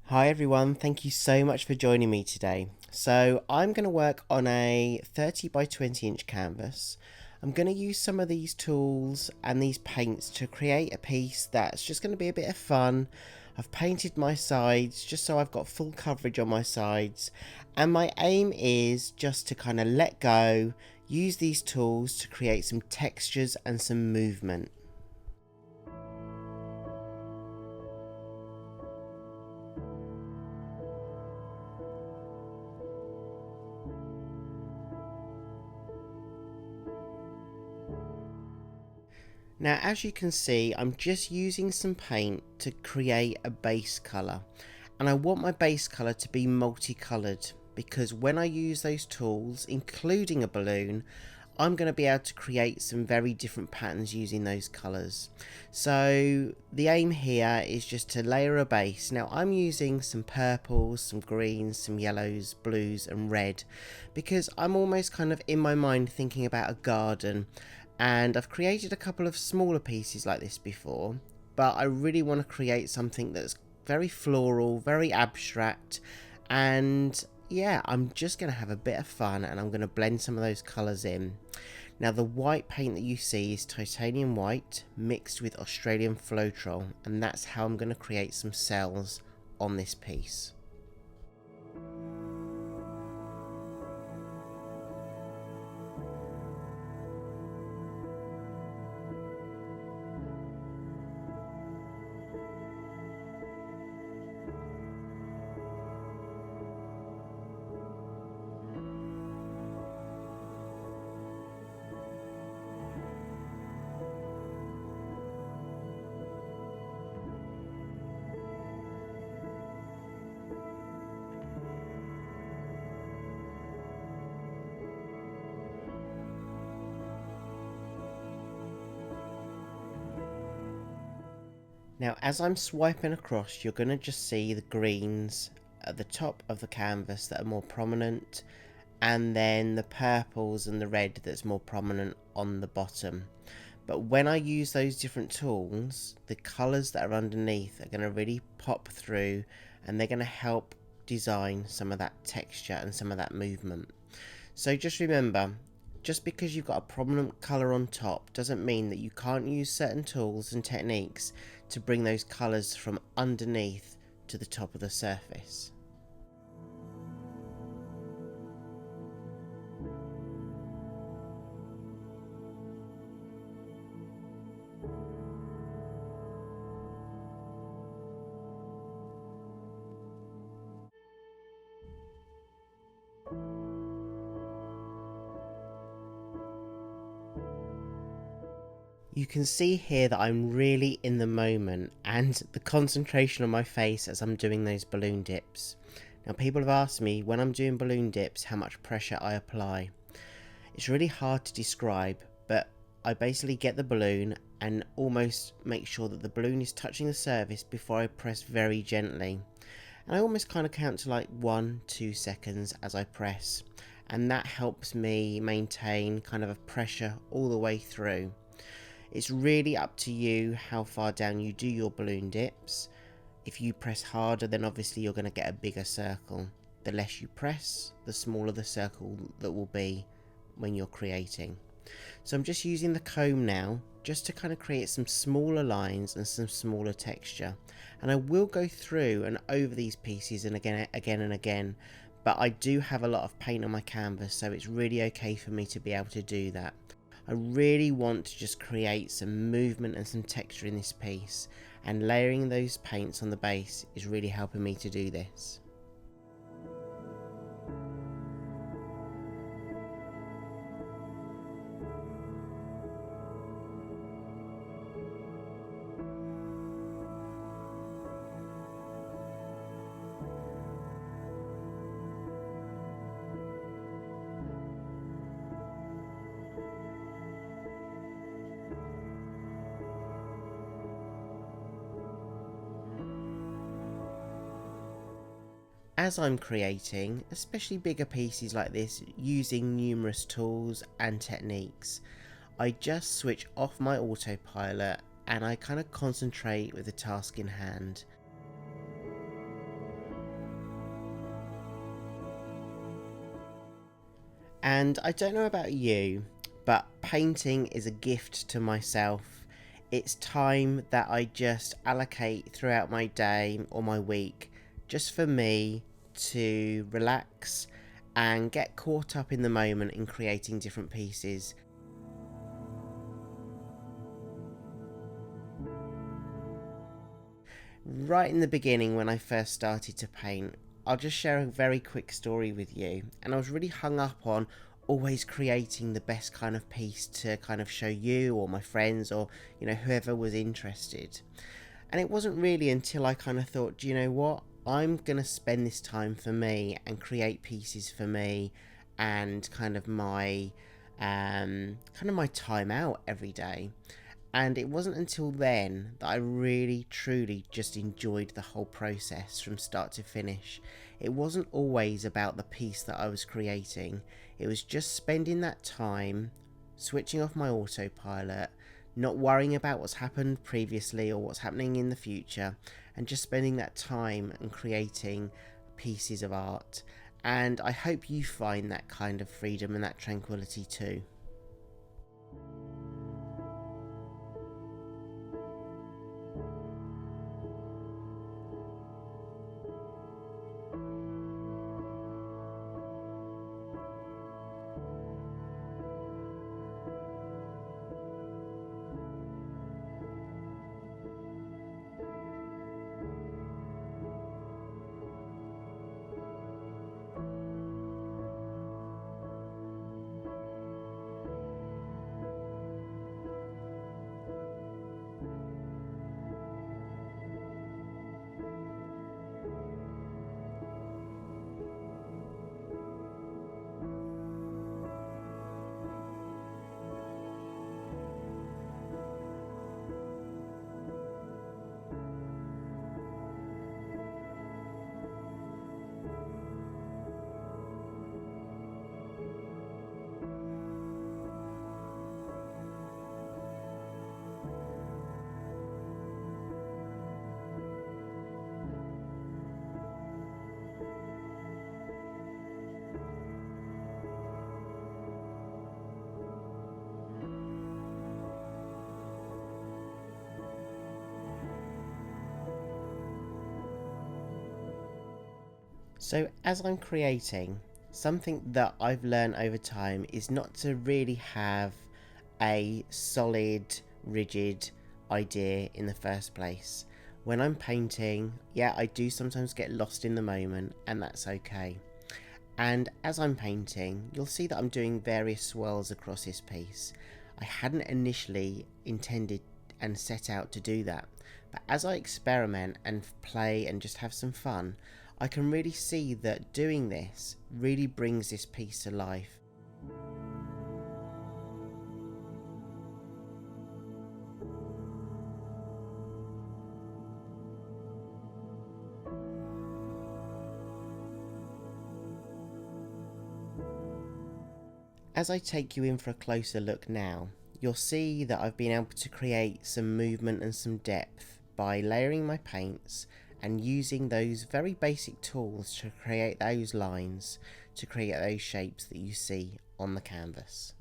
Hi everyone, thank you so much for joining me today. So I'm going to work on a 30 by 20 inch canvas. I'm going to use some of these tools and these paints to create a piece that's just going to be a bit of fun. I've painted my sides just so I've got full coverage on my sides, and my aim is just to kind of let go, use these tools to create some textures and some movement. Now, as you can see, I'm just using some paint to create a base colour, and I want my base colour to be multicoloured because when I use those tools, including a balloon, I'm going to be able to create some very different patterns using those colours. So the aim here is just to layer a base. Now I'm using some purples, some greens, some yellows, blues and red because I'm almost kind of in my mind thinking about a garden, and I've created a couple of smaller pieces like this before, but I really want to create something that's very floral, very abstract, and yeah, I'm just going to have a bit of fun and I'm going to blend some of those colours in. Now the white paint that you see is titanium white mixed with Australian Floetrol, and that's how I'm going to create some cells on this piece. Now as I'm swiping across, you're going to just see the greens at the top of the canvas that are more prominent, and then the purples and the red that's more prominent on the bottom. But when I use those different tools, the colours that are underneath are going to really pop through, and they're going to help design some of that texture and some of that movement. So just remember, just because you've got a prominent colour on top doesn't mean that you can't use certain tools and techniques to bring those colours from underneath to the top of the surface. You can see here that I'm really in the moment and the concentration on my face as I'm doing those balloon dips. Now people have asked me when I'm doing balloon dips how much pressure I apply. It's really hard to describe, but I basically get the balloon and almost make sure that the balloon is touching the surface before I press very gently. And I almost kind of count to like 1-2 seconds as I press, and that helps me maintain kind of a pressure all the way through. It's really up to you how far down you do your balloon dips. If you press harder, then obviously you're going to get a bigger circle. The less you press, the smaller the circle that will be when you're creating. So I'm just using the comb now just to kind of create some smaller lines and some smaller texture. And I will go through and over these pieces and again and again, but I do have a lot of paint on my canvas, so it's really okay for me to be able to do that. I really want to just create some movement and some texture in this piece, and layering those paints on the base is really helping me to do this. As I'm creating, especially bigger pieces like this, using numerous tools and techniques, I just switch off my autopilot and I kind of concentrate with the task in hand. And I don't know about you, but painting is a gift to myself. It's time that I just allocate throughout my day or my week just for me to relax and get caught up in the moment in creating different pieces. Right in the beginning, when I first started to paint, I'll just share a very quick story with you. And I was really hung up on always creating the best kind of piece to kind of show you or my friends or, you know, whoever was interested. And it wasn't really until I kind of thought, do you know what? I'm going to spend this time for me and create pieces for me and kind of my time out every day. And it wasn't until then that I really truly just enjoyed the whole process from start to finish. It wasn't always about the piece that I was creating. It was just spending that time, switching off my autopilot, not worrying about what's happened previously or what's happening in the future, and just spending that time and creating pieces of art. And I hope you find that kind of freedom and that tranquility too. So as I'm creating, something that I've learned over time is not to really have a solid, rigid idea in the first place. When I'm painting, yeah, I do sometimes get lost in the moment, and that's okay. And as I'm painting, you'll see that I'm doing various swirls across this piece. I hadn't initially intended and set out to do that, but as I experiment and play and just have some fun, I can really see that doing this really brings this piece to life. As I take you in for a closer look now, you'll see that I've been able to create some movement and some depth by layering my paints and using those very basic tools to create those lines, to create those shapes that you see on the canvas.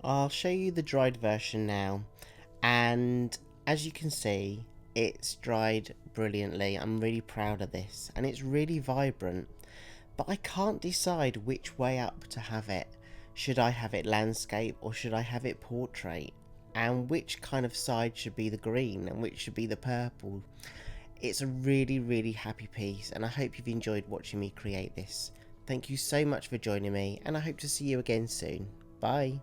I'll show you the dried version now, and as you can see, it's dried brilliantly. I'm really proud of this, and it's really vibrant, but I can't decide which way up to have it. Should I have it landscape or should I have it portrait? And which kind of side should be the green and which should be the purple? It's a really happy piece, and I hope you've enjoyed watching me create this. Thank you so much for joining me, and I hope to see you again soon. Bye.